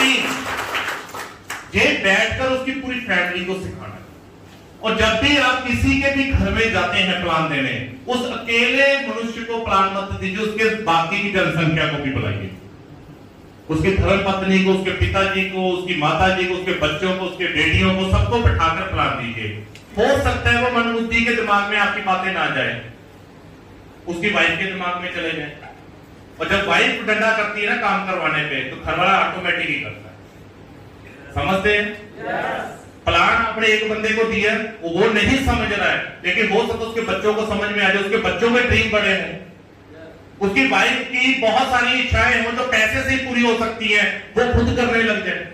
Team, ये बैठकर उसकी पूरी फैमिली को सिखाना है। और जब भी आप किसी के भी घर में जाते हैं प्लान देने, उस अकेले मनुष्य को प्लान मत दीजिए, उसके बाकी की जनसंख्या को भी बुलाइए, उसकी धर्म पत्नी को, उसके पिताजी को, उसकी माताजी को, उसके बच्चों को, उसके बेटियों को, सबको बैठाकर प्लान दीजिए। हो सकता है वो मनमुक्ति के दिमाग में आपकी बातें ना जाए, उसकी वाइफ के दिमाग में चले जाए। और जब वाइफ डंडा करती है ना काम करवाने पे, तो घर वाला ऑटोमेटिक ही करता है। समझते हैं? प्लान आपने एक बंदे को दिया, वो नहीं समझ रहा है, लेकिन हो सकता उसके बच्चों को समझ में आ जाए, उसके बच्चों में ड्रीम बड़े हैं, उसकी वाइफ की बहुत सारी इच्छाएं हैं, वो तो पैसे से ही पूरी हो सकती है, वो खुद करने लग जाए।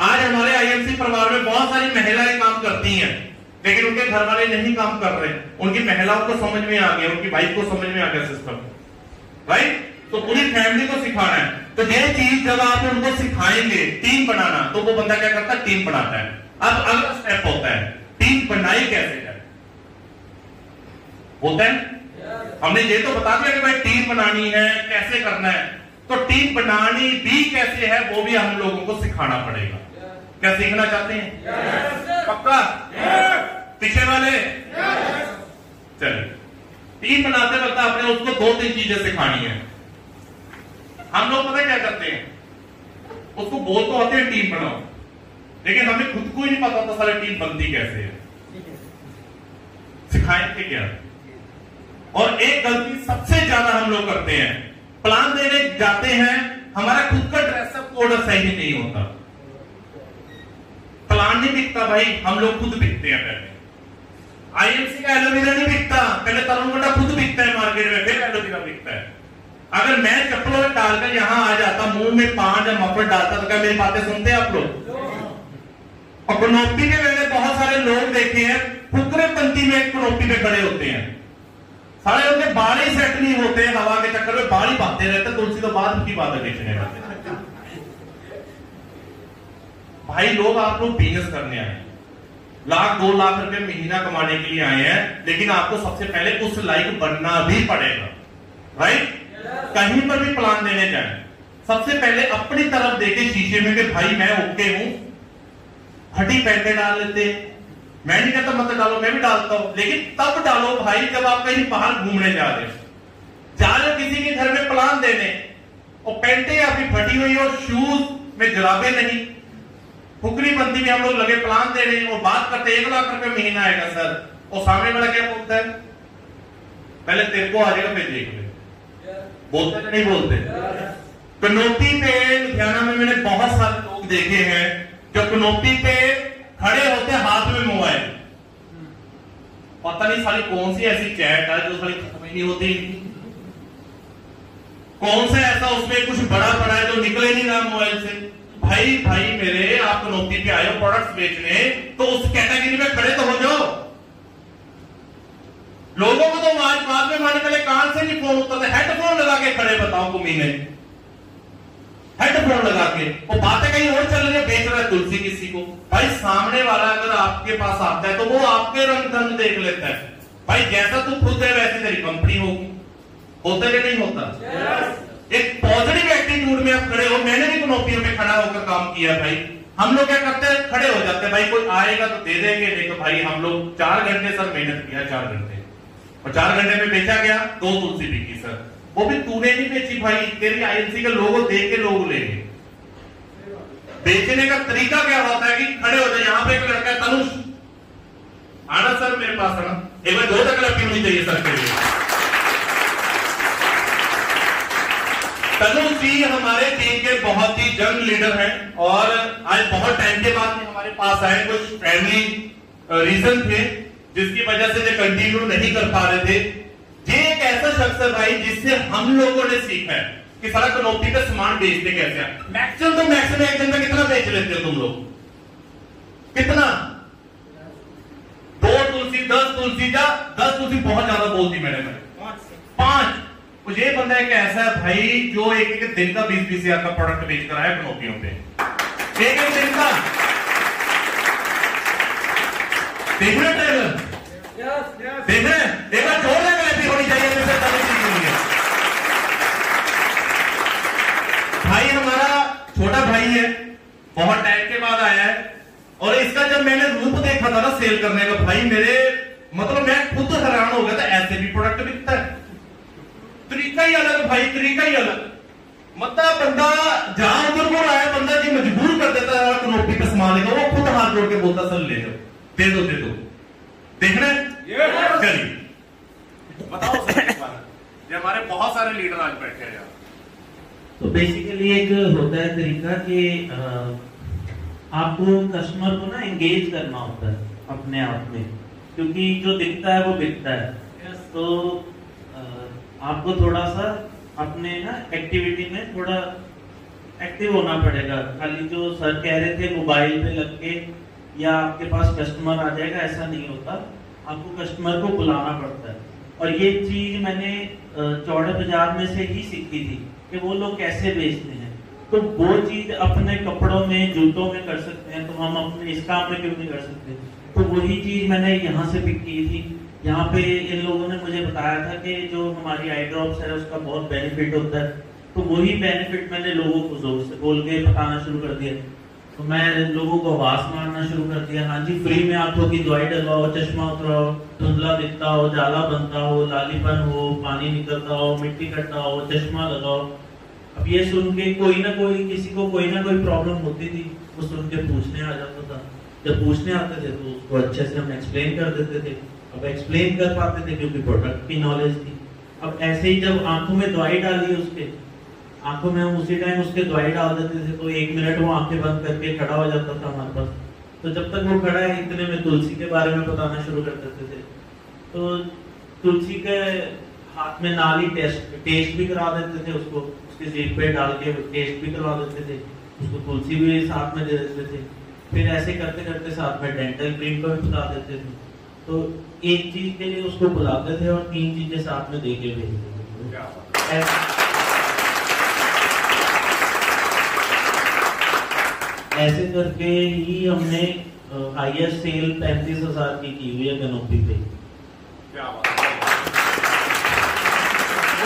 आज हमारे आईएमसी परिवार में बहुत सारी महिलाएं काम करती हैं, लेकिन उनके घर वाले नहीं काम कर रहे, उनकी महिलाओं को समझ में आ गया, उनकी वाइफ को समझ में आ गया सिस्टम, राइट? तो पूरी फैमिली को सिखाना है। तो ये चीज जब आप उनको सिखाएंगे टीम बनाना, तो वो बंदा क्या करता है? टीम बनाता है। अब अगला स्टेप होता है टीम बनाई कैसे जाए, होता है। हमने ये तो बता दिया कि भाई टीम बनानी है, कैसे करना है, तो टीम बनानी भी कैसे है वो भी हम लोगों को सिखाना पड़ेगा। क्या सीखना चाहते हैं? पक्का? पीछे वाले? चलिए, टीम बनाते वक्त आपने उसको 2-3 चीजें सिखानी है। हम लोग पता क्या करते हैं, उसको बोल तो आते हैं टीम बनाओ, लेकिन हमें खुद को ही नहीं पता होता सारी टीम बनती कैसे है, सिखाएंगे क्या? और एक गलती सबसे ज्यादा हम लोग करते हैं, प्लान देने जाते हैं, हमारा खुद का ड्रेसअप कोड सही नहीं होता, प्लान नहीं बिकता भाई, हम लोग खुद बिकते हैं। पहले आईएमसी का एलोवेरा नहीं बिकता, पहले तरुण गोटा खुद बिकता है मार्केट में, फिर एलोवेरा बिकता है। अगर मैं चप्पलों में डालकर यहां आ जाता, मुंह में पांच या मफलर डालता, तो क्या मेरी बातें सुनते हैं आप लोग? और कनोपी के मैंने बहुत सारे लोग देखे हैं, फुकरे पंक्ति में कनोपी पे खड़े होते हैं, सारे उनके बाल ही सेट नहीं होते, हवा के चक्कर में बाल ही भागते रहते, तुलसी तो बाद की बात है बेचने का। भाई लोग, आप लोग बिजनेस करने आए, 1-2 लाख रुपए महीना कमाने के लिए आए हैं, लेकिन आपको सबसे पहले उस लायक बनना भी पड़ेगा, राइट? कहीं पर भी प्लान देने जाए, सबसे पहले अपनी तरफ देखे शीशे में कि भाई मैं ओके हूं। फटी पैंटे डाल लेते, मैं नहीं कहता मत डालो, मैं भी डालता हूं, लेकिन तब डालो भाई जब आप कहीं बाहर घूमने जा रहे हो किसी के घर में प्लान देने, और पैंटे आपकी फटी हुई और शूज में जराबे नहीं, फुकरी बंदी में हम लोग लगे प्लान दे रहे और बात करते 1 लाख रुपए महीना आएगा सर, और सामने वाला क्या बोलता है? पहले तेरे को आ जाएगा, फिर देख ले। बोलते हैं नहीं बोलते? कनोपी पे लुधियाना में मैंने बहुत सारे लोग देखे हैं जो कनोपी पे खड़े होते, हाथ में मोबाइल, पता नहीं सारी कौन सी ऐसी चैट है जो सारी खत्म ही नहीं होती, कौन सा ऐसा उसमें कुछ बड़ा बड़ा है जो निकले नहीं ना मोबाइल से। भाई भाई मेरे, आप कनोपी पे आए हो प्रोडक्ट्स बेचने, तो उस कैटेगरी में खड़े तो हो जाओ। लोगों को तो बाद में मारने वाले कान से नहीं फोन उतरते, हेडफोन लगा के खड़े, बताओ कुमीने, हेडफोन लगा के, वो बातें कहीं और चल रही है, बेच रहा है तुलसी किसी को। भाई सामने वाला अगर आपके पास आता है तो वो आपके रंग ढंग देख लेता है, भाई जैसा तू खुद है वैसे तेरी कंपनी होगी, होता है नहीं होता? एक पॉजिटिव एटीट्यूड में आप खड़े हो। मैंने भी कनोपियों में खड़ा होकर काम किया भाई। हम लोग क्या करते हैं, खड़े हो जाते हैं, भाई कोई आएगा तो दे देंगे, नहीं तो भाई हम लोग 4 घंटे सर मेहनत किया, 4 घंटे, और 4 घंटे में बेचा गया 2 तुलसी बिकी सर, वो भी तूने नहीं बेची भाई, तेरी आईएमसी का लोगो देख के लोग लेंगे। बेचने का तरीका क्या होता है कि खड़े हो जाए, यहाँ पे एक लड़का है तनुष, आना सर मेरे पास आना, एक बार 2 तक लड़की होनी चाहिए सर के लिए। तनुष जी हमारे टीम के बहुत ही यंग लीडर हैं, और आज बहुत टाइम के बाद हमारे पास आए, कुछ फैमिली रीजन थे जिसकी वजह से ये कंटिन्यू नहीं कर पा रहे थे। ये एक ऐसा शख्स है भाई जिससे हम लोगों ने सीखा है कि सारा कनोपी का सामान बेचते कैसे हैं। मैक्सिमम तो मैक्सिमम एक दिन में कितना बेच लेते हो तुम लोग? कितना? 2 तुलसी, 10 तुलसी, 10 तुलसी बहुत ज्यादा बोलती मैंने 5। मुझे ये बंदा एक ऐसा है भाई जो एक दिन का 20-20 हजार का प्रोडक्ट बेच कर आया कनोपियों पे, एक दिन का। देख रहे ट्रेलर? देख रहे? एक बार जोर देकर ऐसी होनी चाहिए भाई। हमारा छोटा छोटा भाई है, बहुत टाइम के बाद आया है, और इसका जब मैंने रूप देखा था ना सेल करने का, भाई मेरे मतलब मैं खुद हैरान हो गया था, ऐसे भी प्रोडक्ट बिकता है, तरीका ही अलग भाई, तरीका ही अलग। मतलब बंदा जहां उधर को आया, बंदा जी मजबूर कर देता है कनोपी का सामान लेगा, वो खुद हाथ जोड़ के बोलता सर ले जाओ, दे दो दे दो। देखना है, चलिए बताओ सर ये हमारे बहुत सारे लीडर आज बैठे हैं। तो बेसिकली एक होता है तरीका कि आपको कस्टमर को ना एंगेज करना होता है अपने आप में, क्योंकि जो दिखता है वो बिकता है। तो आपको थोड़ा सा अपने ना एक्टिविटी में थोड़ा एक्टिव होना पड़ेगा। खाली जो सर कह रहे थे मोबाइल पे लग के या आपके पास कस्टमर आ जाएगा, ऐसा नहीं होता, आपको कस्टमर को बुलाना पड़ता है। और ये चीज मैंने चौड़े बाजार में से ही सीखी थी कि वो लोग कैसे बेचते हैं। तो वो चीज अपने कपड़ों में, जूतों में कर सकते हैं, तो हम अपने इस काम में क्यों नहीं कर सकते। तो वही चीज मैंने यहाँ से पिक की थी। यहाँ पे इन लोगों ने मुझे बताया था कि जो हमारी आई ड्रॉप्स है उसका बहुत बेनिफिट होता है, तो वही बेनिफिट मैंने लोगों को जोर से बोल के बताना शुरू कर दिया। तो मैं लोगों को आवाज मारना शुरू कर दिया, हाँ जी फ्री में आंखों की दवाई डलवाओ, चश्मा उतराओ, धुंधला दिखता हो, जाला बनता हो, लालीपन हो, पानी निकलता हो, मिट्टी कटता हो, चश्मा लगाओ। अब ये सुन के कोई ना कोई, किसी को कोई ना कोई प्रॉब्लम होती थी, वो सुन के पूछने आ जाता था। जब पूछने आते थे तो उसको अच्छे से हम एक्सप्लेन कर देते थे। अब एक्सप्लेन कर पाते थे क्योंकि प्रोडक्ट की नॉलेज थी। अब ऐसे ही जब आंखों में दवाई डाली उसके, आंखों में हम उसी टाइम उसके दवाई डाल देते थे, तो 1 मिनट वो आंखें बंद करके खड़ा हो जाता था हमारे पास। तो जब तक वो खड़ा है, इतने में तुलसी के बारे में बताना शुरू कर देते थे। तो तुलसी के हाथ में नाल ही टेस्ट भी करा देते थे उसको, उसके जीभ पे डाल के टेस्ट भी करवा देते थे, उसको तुलसी भी साथ में दे देते थे। फिर ऐसे करते करते साथ में डेंटल क्रीम को भी बता देते थे। तो एक चीज के लिए उसको बुलाते थे और 3 चीजें साथ में दे के भेजते थे। ऐसे करके ही हमने हाईएस्ट सेल 35,000 की हुई है कनोपी पे।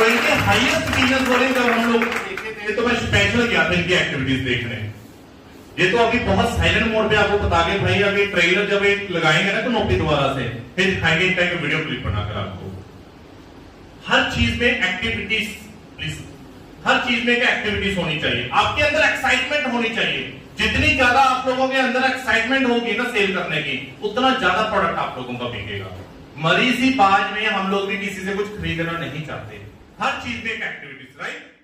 इनके हाईएस्ट बिजनेस बोले जब हम लोग देखे थे, तो मैं स्पेशल गया था इनकी एक्टिविटीज देखने। ये तो अभी बहुत साइलेंट मोड पे आपको बता के भाई, अभी ट्रेलर जब एक लगाएंगे ना कनोपी दोबारा से, फिर दिखाएंगे एक टाइप का वीडियो क्लिप बनाकर आपको। हर चीज में एक्टिविटीज, प्लीज हर चीज में एक्टिविटीज होनी चाहिए, आपके अंदर एक्साइटमेंट होनी चाहिए। जितनी ज्यादा आप लोगों के अंदर एक्साइटमेंट होगी ना सेल करने की, उतना ज्यादा प्रोडक्ट आप लोगों का बिकेगा। मरीज ही बाज में हम लोग भी किसी से कुछ खरीदना नहीं चाहते, हर चीज में एक एक्टिविटीज, राइट।